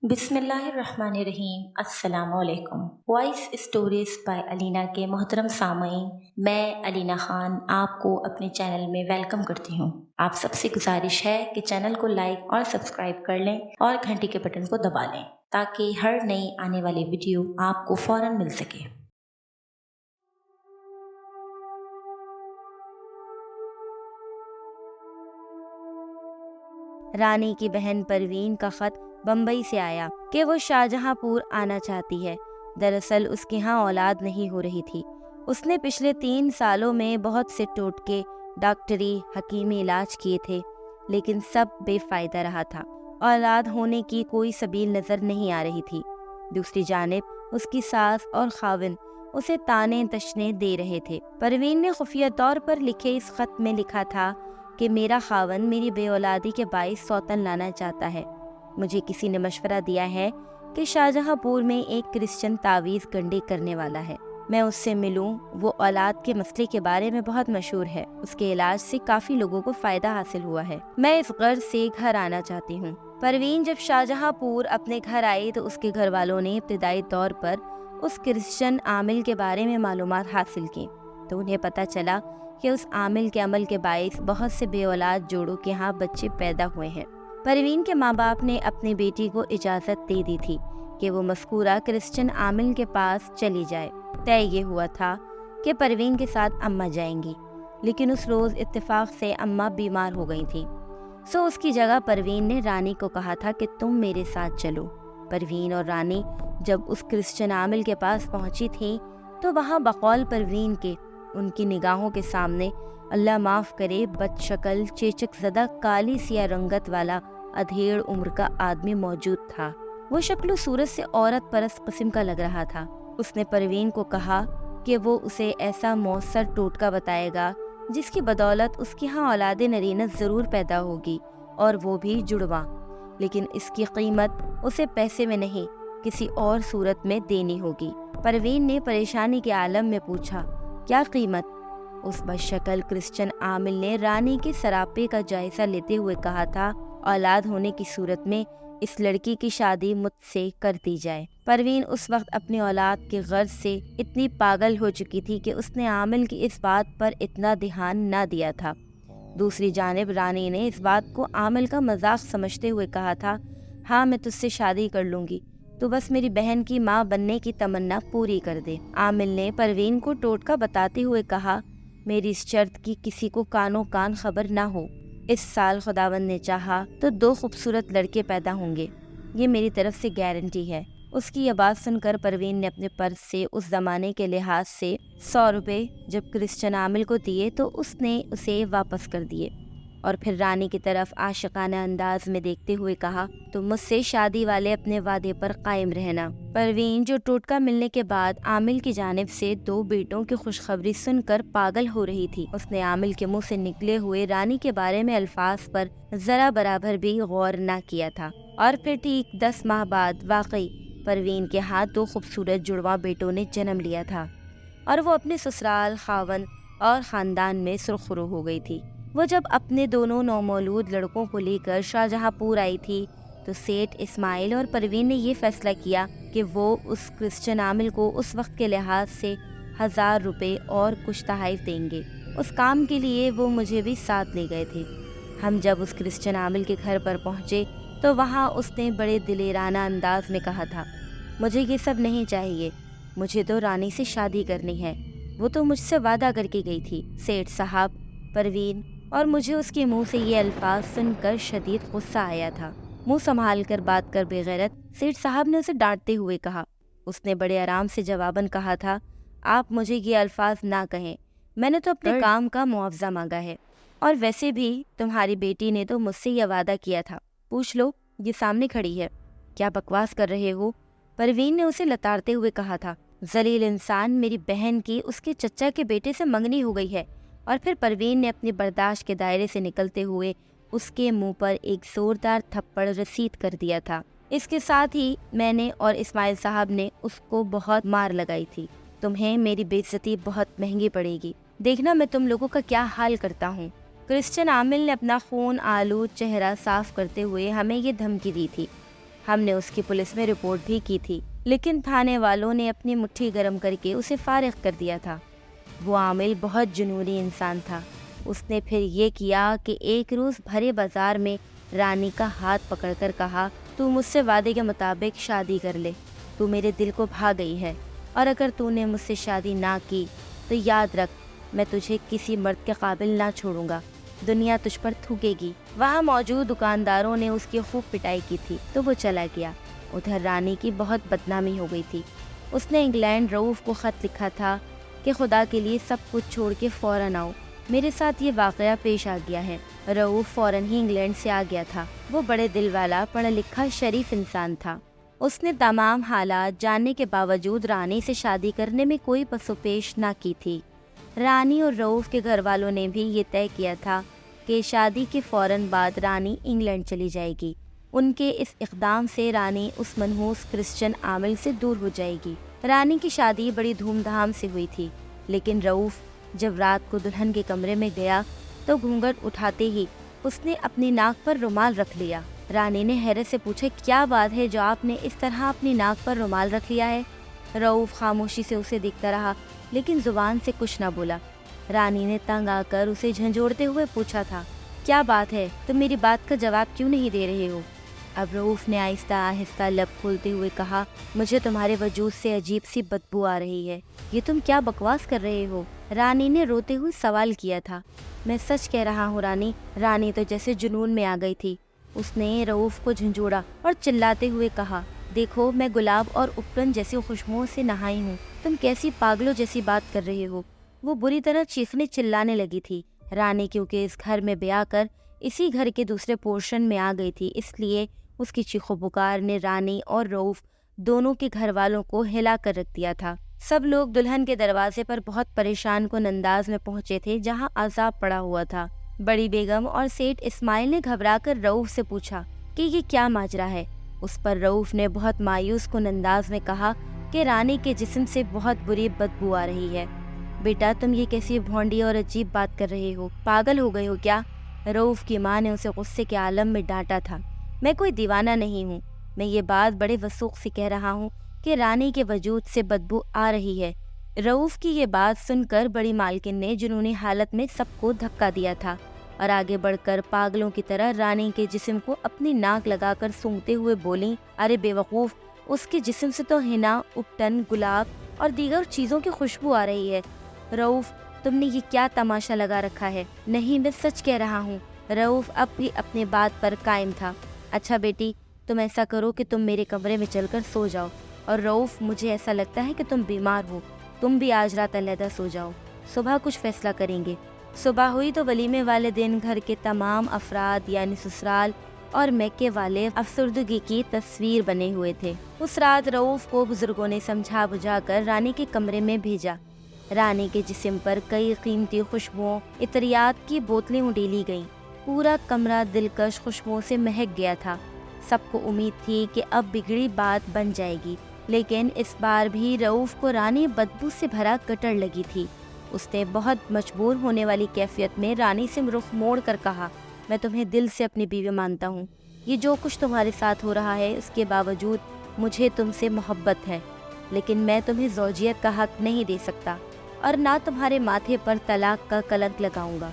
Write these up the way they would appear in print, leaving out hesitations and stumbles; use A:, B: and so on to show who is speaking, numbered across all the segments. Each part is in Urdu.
A: بسم اللہ الرحمن الرحیم۔ السلام علیکم۔ وائس اسٹوریز بائی علینا کے محترم سامعین، میں علینا خان آپ کو اپنے چینل میں ویلکم کرتی ہوں۔ آپ سب سے گزارش ہے کہ چینل کو لائک اور سبسکرائب کر لیں اور گھنٹی کے بٹن کو دبا لیں تاکہ ہر نئی آنے والی ویڈیو آپ کو فوراً مل سکے۔
B: رانی کی بہن پروین کا خط بمبئی سے آیا کہ وہ شاہجہاں پور آنا چاہتی ہے۔ دراصل اس کے ہاں اولاد نہیں ہو رہی تھی۔ اس نے پچھلے 3 سالوں میں بہت سے ٹوٹکے، ڈاکٹری، حکیمی علاج کیے تھے، لیکن سب بے فائدہ رہا تھا۔ اولاد ہونے کی کوئی سبیل نظر نہیں آ رہی تھی۔ دوسری جانب اس کی ساس اور خاوند اسے تانے تشنے دے رہے تھے۔ پروین نے خفیہ طور پر لکھے اس خط میں لکھا تھا کہ میرا خاوند میری بے اولادی کے باعث سوتن لانا چاہتا ہے۔ مجھے کسی نے مشورہ دیا ہے کہ شاہجہاں پور میں ایک کرسچن تعویذ گنڈی کرنے والا ہے۔ میں اس سے ملوں۔ وہ اولاد کے مسئلے کے بارے میں بہت مشہور ہے۔ اس کے علاج سے کافی لوگوں کو فائدہ حاصل ہوا ہے۔ میں اس غرض سے گھر آنا چاہتی ہوں۔ پروین جب شاہجہاں پور اپنے گھر آئی تو اس کے گھر والوں نے ابتدائی طور پر اس کرسچن عامل کے بارے میں معلومات حاصل کی تو انہیں پتہ چلا کہ اس عامل کے عمل کے باعث بہت سے بے اولاد جوڑوں کے ہاں بچے پیدا ہوئے ہیں۔ پروین کے ماں باپ نے اپنی بیٹی کو اجازت دے دی تھی کہ وہ مذکورہ کرسچن عامل کے پاس چلی جائے۔ طے یہ ہوا تھا کہ پروین کے ساتھ اماں جائیں گی، لیکن اس روز اتفاق سے اماں بیمار ہو گئی تھیں، سو اس کی جگہ پروین نے رانی کو کہا تھا کہ تم میرے ساتھ چلو۔ پروین اور رانی جب اس کرسچن عامل کے پاس پہنچی تھیں تو وہاں بقول پروین کے ان کی نگاہوں کے سامنے اللہ معاف کرے بد شکل، چیچک زدہ، کالی سیاہ رنگت والا ادھیڑ عمر کا آدمی موجود تھا۔ وہ شکل و صورت سے عورت پرست قسم کا لگ رہا تھا۔ اس نے پروین کو کہا کہ وہ اسے ایسا مؤثر ٹوٹکا بتائے گا جس کی بدولت اس کی ہاں اولاد نرینہ ضرور پیدا ہوگی، اور وہ بھی جڑواں، لیکن اس کی قیمت اسے پیسے میں نہیں کسی اور صورت میں دینی ہوگی۔ پروین نے پریشانی کے عالم میں پوچھا، کیا قیمت؟ اس بدشکل کرسچن عامل نے رانی کے سراپے کا جائزہ لیتے ہوئے کہا تھا، اولاد ہونے کی صورت میں اس لڑکی کی شادی مجھ سے کر دی جائے۔ پروین اس وقت اپنی اولاد کے غرض سے اتنی پاگل ہو چکی تھی کہ اس نے عامل کی اس بات پر اتنا دھیان نہ دیا تھا۔ دوسری جانب رانی نے اس بات کو عامل کا مذاق سمجھتے ہوئے کہا تھا، ہاں میں تجھ سے شادی کر لوں گی، تو بس میری بہن کی ماں بننے کی تمنا پوری کر دے۔ عامل نے پروین کو ٹوٹکا بتاتے ہوئے کہا، میری اس شرط کی کسی کو کانوں کان خبر نہ ہو۔ اس سال خداوند نے چاہا تو 2 خوبصورت لڑکے پیدا ہوں گے، یہ میری طرف سے گارنٹی ہے۔ اس کی یہ بات سن کر پروین نے اپنے پرس سے اس زمانے کے لحاظ سے 100 روپے جب کرسچن عامل کو دیے تو اس نے اسے واپس کر دیے، اور پھر رانی کی طرف عاشقانہ انداز میں دیکھتے ہوئے کہا، تم مجھ سے شادی والے اپنے وعدے پر قائم رہنا۔ پروین جو ٹوٹکا ملنے کے بعد عامل کی جانب سے 2 بیٹوں کی خوشخبری سن کر پاگل ہو رہی تھی، اس نے عامل کے منہ سے نکلے ہوئے رانی کے بارے میں الفاظ پر ذرا برابر بھی غور نہ کیا تھا، اور پھر ٹھیک 10 ماہ بعد واقعی پروین کے ہاتھ 2 خوبصورت جڑواں بیٹوں نے جنم لیا تھا، اور وہ اپنے سسرال، خاوند اور خاندان میں سرخرو ہو گئی تھی۔ وہ جب اپنے دونوں نومولود لڑکوں کو لے کر شاہجہاں پور آئی تھی تو سیٹھ اسماعیل اور پروین نے یہ فیصلہ کیا کہ وہ اس کرسچن عامل کو اس وقت کے لحاظ سے 1000 روپے اور کچھ تحائف دیں گے۔ اس کام کے لیے وہ مجھے بھی ساتھ لے گئے تھے۔ ہم جب اس کرسچن عامل کے گھر پر پہنچے تو وہاں اس نے بڑے دلیرانہ انداز میں کہا تھا، مجھے یہ سب نہیں چاہیے، مجھے تو رانی سے شادی کرنی ہے، وہ تو مجھ سے وعدہ کر کے گئی تھی۔ سیٹھ صاحب، پروین اور مجھے اس کے منہ سے یہ الفاظ سن کر شدید غصہ آیا تھا۔ منہ سنبھال کر بات کر بے غیرت، سیٹھ صاحب نے اسے ڈانٹتے ہوئے کہا۔ اس نے بڑے آرام سے جواباً کہا تھا، آپ مجھے یہ الفاظ نہ کہیں، میں نے تو اپنے کام کا معاوضہ مانگا ہے، اور ویسے بھی تمہاری بیٹی نے تو مجھ سے یہ وعدہ کیا تھا، پوچھ لو، یہ سامنے کھڑی ہے۔ کیا بکواس کر رہے ہو؟ پروین نے اسے لتاڑتے ہوئے کہا تھا، ذلیل انسان، میری بہن کی اس کے چچا کے بیٹے سے منگنی ہو گئی ہے۔ اور پھر پروین نے اپنی برداشت کے دائرے سے نکلتے ہوئے اس کے منہ پر ایک زوردار تھپڑ رسید کر دیا تھا۔ اس کے ساتھ ہی میں نے اور اسماعیل صاحب نے اس کو بہت مار لگائی تھی۔ تمہیں میری بے عزتی بہت مہنگی پڑے گی، دیکھنا میں تم لوگوں کا کیا حال کرتا ہوں۔ کرسچن عامل نے اپنا خون آلود چہرہ صاف کرتے ہوئے ہمیں یہ دھمکی دی تھی۔ ہم نے اس کی پولیس میں رپورٹ بھی کی تھی، لیکن تھانے والوں نے اپنی مٹھی گرم کر کے اسے فارغ کر دیا تھا۔ وہ عامل بہت جنونی انسان تھا۔ اس نے پھر یہ کیا کہ ایک روز بھرے بازار میں رانی کا ہاتھ پکڑ کر کہا، تو مجھ سے وعدے کے مطابق شادی کر لے، تو میرے دل کو بھا گئی ہے، اور اگر تو نے مجھ سے شادی نہ کی تو یاد رکھ میں تجھے کسی مرد کے قابل نہ چھوڑوں گا، دنیا تجھ پر تھوکے گی۔ وہاں موجود دکانداروں نے اس کی خوب پٹائی کی تھی تو وہ چلا گیا۔ ادھر رانی کی بہت بدنامی ہو گئی تھی۔ اس نے انگلینڈ رؤوف کو خط لکھا تھا کہ خدا کے لیے سب کچھ چھوڑ کے فوراً آؤ، میرے ساتھ یہ واقعہ پیش آ گیا ہے۔ رؤوف فوراً ہی انگلینڈ سے آ گیا تھا۔ وہ بڑے دل والا، پڑھا لکھا، شریف انسان تھا۔ اس نے تمام حالات جاننے کے باوجود رانی سے شادی کرنے میں کوئی پس و پیش نہ کی تھی۔ رانی اور رؤوف کے گھر والوں نے بھی یہ طے کیا تھا کہ شادی کے فوراً بعد رانی انگلینڈ چلی جائے گی۔ ان کے اس اقدام سے رانی اس منحوس کرسچن عامل سے دور ہو جائے گی۔ رانی کی شادی بڑی دھوم دھام سے ہوئی تھی، لیکن رؤوف جب رات کو دلہن کے کمرے میں گیا تو گھونگھٹ اٹھاتے ہی اس نے اپنی ناک پر رومال رکھ لیا۔ رانی نے حیرت سے پوچھا، کیا بات ہے جو آپ نے اس طرح اپنی ناک پر رومال رکھ لیا ہے؟ رؤوف خاموشی سے اسے دیکھتا رہا، لیکن زبان سے کچھ نہ بولا۔ رانی نے تنگ آ کر اسے جھنجھوڑتے ہوئے پوچھا تھا، کیا بات ہے، تم میری بات کا جواب کیوں نہیں دے رہے ہو؟ اب رؤوف نے آہستہ آہستہ لب کھولتے ہوئے کہا، مجھے تمہارے وجود سے عجیب سی بدبو آ رہی ہے، یہ تم کیا بکواس کر رہے ہو؟ رانی نے روتے ہوئے سوال کیا تھا۔ میں سچ کہہ رہا ہوں رانی۔ رانی تو جیسے جنون میں آ گئی تھی۔ اس نے رؤوف کو جھنجھوڑا اور چلاتے ہوئے کہا، دیکھو میں گلاب اور اپٹن جیسی خوشبوؤں سے نہائی ہوں، تم کیسی پاگلوں جیسی بات کر رہے ہو؟ وہ بری طرح چیخنے چلانے لگی تھی۔ رانی کیونکہ اس گھر میں بیاہ کر اسی گھر کے دوسرے پورشن میں آ گئی تھی، اس لیے اس کی چیخو پکار نے رانی اور رؤوف دونوں کے گھر والوں کو ہلا کر رکھ دیا تھا۔ سب لوگ دلہن کے دروازے پر بہت پریشان کن انداز میں پہنچے تھے، جہاں عذاب پڑا ہوا تھا۔ بڑی بیگم اور سیٹھ اسماعیل نے گھبرا کر رؤوف سے پوچھا کہ یہ کیا ماجرا ہے۔ اس پر رؤوف نے بہت مایوس کن انداز میں کہا کہ رانی کے جسم سے بہت بری بدبو آ رہی ہے۔ بیٹا تم یہ کیسی بھونڈی اور عجیب بات کر رہے ہو، پاگل ہو گئے ہو کیا؟ رؤوف کی ماں نے اسے غصے کے عالم میں ڈانٹا تھا۔ میں کوئی دیوانہ نہیں ہوں، میں یہ بات بڑے وثوق سے کہہ رہا ہوں کہ رانی کے وجود سے بدبو آ رہی ہے۔ رؤوف کی یہ بات سن کر بڑی مالکن نے جنونی حالت میں سب کو دھکا دیا تھا اور آگے بڑھ کر پاگلوں کی طرح رانی کے جسم کو اپنی ناک لگا کر سونگھتے ہوئے بولیں، ارے بے وقوف، اس کے جسم سے تو حنا، اپٹن، گلاب اور دیگر چیزوں کی خوشبو آ رہی ہے۔ رؤوف تم نے یہ کیا تماشا لگا رکھا ہے؟ نہیں میں سچ کہہ رہا ہوں۔ رؤوف اب بھی اپنی بات پر قائم تھا۔ اچھا بیٹی تم ایسا کرو کہ تم میرے کمرے میں چل کر سو جاؤ، اور رؤوف مجھے ایسا لگتا ہے کہ تم بیمار ہو، تم بھی آج رات علیحدہ سو جاؤ، صبح کچھ فیصلہ کریں گے۔ صبح ہوئی تو ولیمے والے دن گھر کے تمام افراد یعنی سسرال اور میکے والے افسردگی کی تصویر بنے ہوئے تھے۔ اس رات رؤوف کو بزرگوں نے سمجھا بجھا کر رانی کے کمرے میں بھیجا۔ رانی کے جسم پر کئی قیمتی خوشبوؤں، عطریات کی بوتلیں اڈیلی گئیں۔ پورا کمرہ دلکش خوشبوؤں سے مہک گیا تھا۔ سب کو امید تھی کہ اب بگڑی بات بن جائے گی، لیکن اس بار بھی رؤوف کو رانی بدبو سے بھرا کٹر لگی تھی۔ اس نے بہت مجبور ہونے والی کیفیت میں رانی سے رخ موڑ کر کہا، میں تمہیں دل سے اپنی بیوی مانتا ہوں، یہ جو کچھ تمہارے ساتھ ہو رہا ہے اس کے باوجود مجھے تم سے محبت ہے، لیکن میں تمہیں زوجیت کا حق نہیں دے سکتا اور نہ تمہارے ماتھے پر طلاق کا کلنک لگاؤں گا۔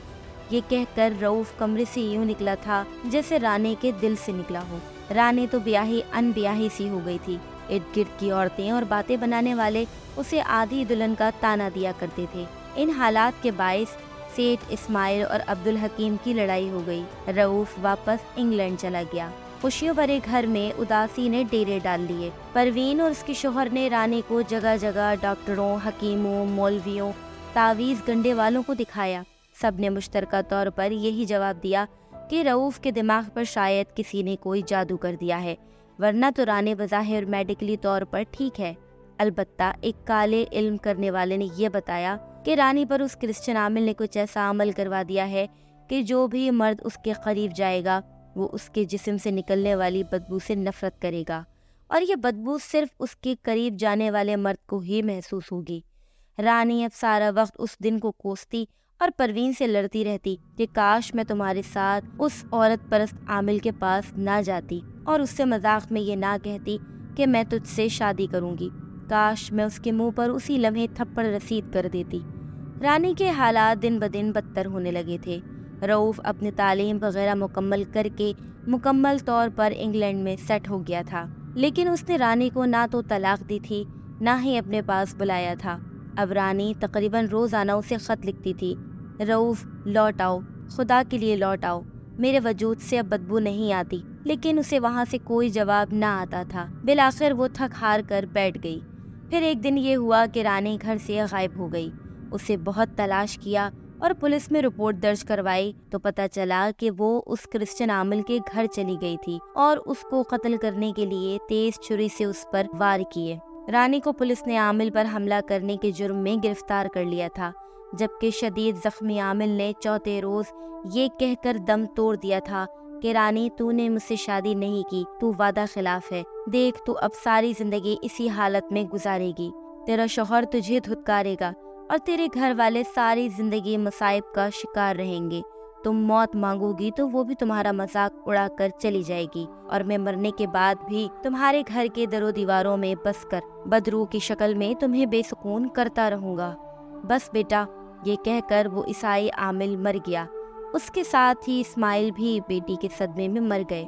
B: یہ کہہ کر رؤوف کمرے سے یوں نکلا تھا جیسے رانی کے دل سے نکلا ہو۔ رانی تو بیاہی ان بیاہی سی ہو گئی تھی۔ ارد گرد کی عورتیں اور باتیں بنانے والے اسے آدھی دلہن کا تانا دیا کرتے تھے۔ ان حالات کے باعث سیٹھ اسماعیل اور عبدالحکیم کی لڑائی ہو گئی۔ رؤوف واپس انگلینڈ چلا گیا۔ خوشیوں بھرے گھر میں اداسی نے ڈیرے ڈال لیے۔ پروین اور اس کے شوہر نے رانی کو جگہ جگہ ڈاکٹروں، حکیموں، مولویوں، تعویذ گنڈے والوں کو دکھایا۔ سب نے مشترکہ طور پر یہی جواب دیا کہ رؤوف کے دماغ پر شاید کسی نے کوئی جادو کر دیا ہے، ورنہ تو رانی بظاہر میڈیکلی طور پر ٹھیک ہے۔ البتہ ایک کالے علم کرنے والے نے یہ بتایا کہ رانی پر اس کرسچن عامل نے کچھ ایسا عمل کروا دیا ہے کہ جو بھی مرد اس کے قریب جائے گا وہ اس کے جسم سے نکلنے والی بدبو سے نفرت کرے گا، اور یہ بدبو صرف اس کے قریب جانے والے مرد کو ہی محسوس ہوگی۔ رانی اب سارا وقت اس دن کو کوستی اور پروین سے لڑتی رہتی کہ کاش میں تمہارے ساتھ اس عورت پرست عامل کے پاس نہ جاتی اور اس سے مذاق میں یہ نہ کہتی کہ میں تجھ سے شادی کروں گی، کاش میں اس کے منہ پر اسی لمحے تھپڑ رسید کر دیتی۔ رانی کے حالات دن بدن بدتر ہونے لگے تھے۔ رؤوف اپنی تعلیم وغیرہ مکمل کر کے مکمل طور پر انگلینڈ میں سیٹ ہو گیا تھا، لیکن اس نے رانی کو نہ تو طلاق دی تھی نہ ہی اپنے پاس بلایا تھا۔ اب رانی تقریباً روزانہ اسے خط لکھتی تھی، رؤوف لوٹ آؤ، خدا کے لیے لوٹ آؤ، میرے وجود سے اب بدبو نہیں آتی، لیکن اسے وہاں سے کوئی جواب نہ آتا تھا۔ بالآخر وہ تھک ہار کر بیٹھ گئی۔ پھر ایک دن یہ ہوا کہ رانی گھر سے غائب ہو گئی۔ اسے بہت تلاش کیا اور پولیس میں رپورٹ درج کروائی تو پتہ چلا کہ وہ اس کرسچن عامل کے گھر چلی گئی تھی اور اس کو قتل کرنے کے لیے تیز چھری سے اس پر وار کیے۔ رانی کو پولیس نے عامل پر حملہ کرنے کے جرم میں گرفتار کر لیا تھا، جبکہ شدید زخمی عامل نے چوتھے روز یہ کہہ کر دم توڑ دیا تھا کہ رانی تو نے مجھ سے شادی نہیں کی، تو وعدہ خلاف ہے، دیکھ تو اب ساری زندگی اسی حالت میں گزارے گی، تیرا شوہر تجھے دھتکارے گا اور تیرے گھر والے ساری زندگی مصائب کا شکار رہیں گے، تم موت مانگو گی تو وہ بھی تمہارا مذاق اڑا کر چلی جائے گی اور میں مرنے کے بعد بھی تمہارے گھر کے در و دیواروں میں بس کر بدروح کی شکل میں تمہیں بے سکون کرتا رہوں گا۔ بس بیٹا، یہ کہہ کر وہ عیسائی عامل مر گیا۔ اس کے ساتھ ہی اسماعیل بھی بیٹی کے صدمے میں مر گئے۔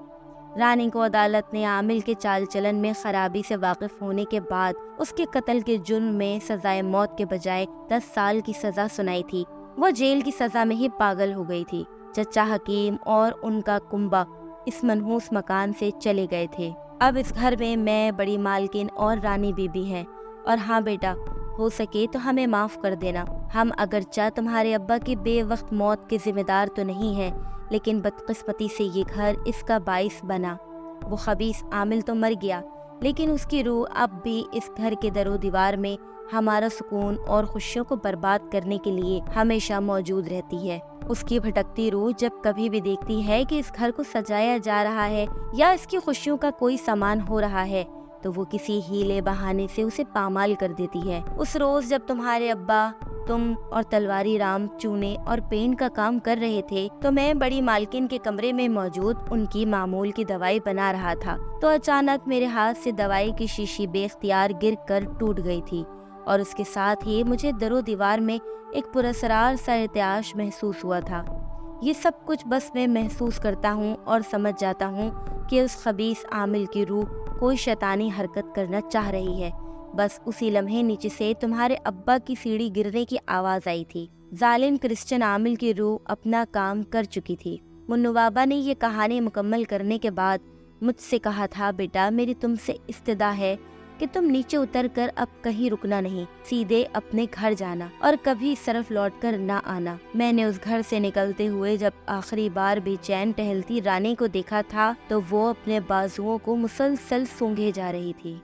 B: رانی کو عدالت نے عامل کے چال چلن میں خرابی سے واقف ہونے کے بعد اس کے قتل کے جرم میں سزائے موت کے بجائے 10 سال کی سزا سنائی تھی۔ وہ جیل کی سزا میں ہی پاگل ہو گئی تھی۔ چچا حکیم اور ان کا کنبہ اس منحوس مکان سے چلے گئے تھے۔ اب اس گھر میں بڑی مالکن اور رانی بی بی ہیں۔ اور ہاں بیٹا، ہو سکے تو ہمیں معاف کر دینا۔ ہم اگرچہ تمہارے ابا کی بے وقت موت کے ذمہ دار تو نہیں ہیں، لیکن بدقسمتی سے یہ گھر اس کا باعث بنا۔ وہ خبیث عامل تو مر گیا، لیکن اس کی روح اب بھی اس گھر کے در و دیوار میں ہمارا سکون اور خوشیوں کو برباد کرنے کے لیے ہمیشہ موجود رہتی ہے۔ اس کی بھٹکتی روح جب کبھی بھی دیکھتی ہے کہ اس گھر کو سجایا جا رہا ہے یا اس کی خوشیوں کا کوئی سامان ہو رہا ہے تو وہ کسی ہیلے بہانے سے اسے پامال کر دیتی ہے۔ اس روز جب تمہارے ابا، تم اور تلواری رام چونے اور پینٹ کا کام کر رہے تھے تو میں بڑی مالکن کے کمرے میں موجود ان کی معمول کی دوائی بنا رہا تھا تو اچانک میرے ہاتھ سے دوائی کی شیشی بے اختیار گر کر ٹوٹ گئی تھی اور اس کے ساتھ ہی مجھے در و دیوار میں ایک پراسرار سا ارتعاش محسوس ہوا تھا۔ یہ سب کچھ بس میں محسوس کرتا ہوں اور سمجھ جاتا ہوں کہ اس خبیث عامل کی روح کوئی شیطانی حرکت کرنا چاہ رہی ہے۔ بس اسی لمحے نیچے سے تمہارے ابا کی سیڑھی گرنے کی آواز آئی تھی۔ ظالم کرسچن عامل کی روح اپنا کام کر چکی تھی۔ منو بابا نے یہ کہانی مکمل کرنے کے بعد مجھ سے کہا تھا، بیٹا میری تم سے استدعا ہے کہ تم نیچے اتر کر اب کہیں رکنا نہیں، سیدھے اپنے گھر جانا اور کبھی اس طرف لوٹ کر نہ آنا۔ میں نے اس گھر سے نکلتے ہوئے جب آخری بار بے چین ٹہلتی رانی کو دیکھا تھا تو وہ اپنے بازوؤں کو مسلسل سونگھے جا رہی تھی۔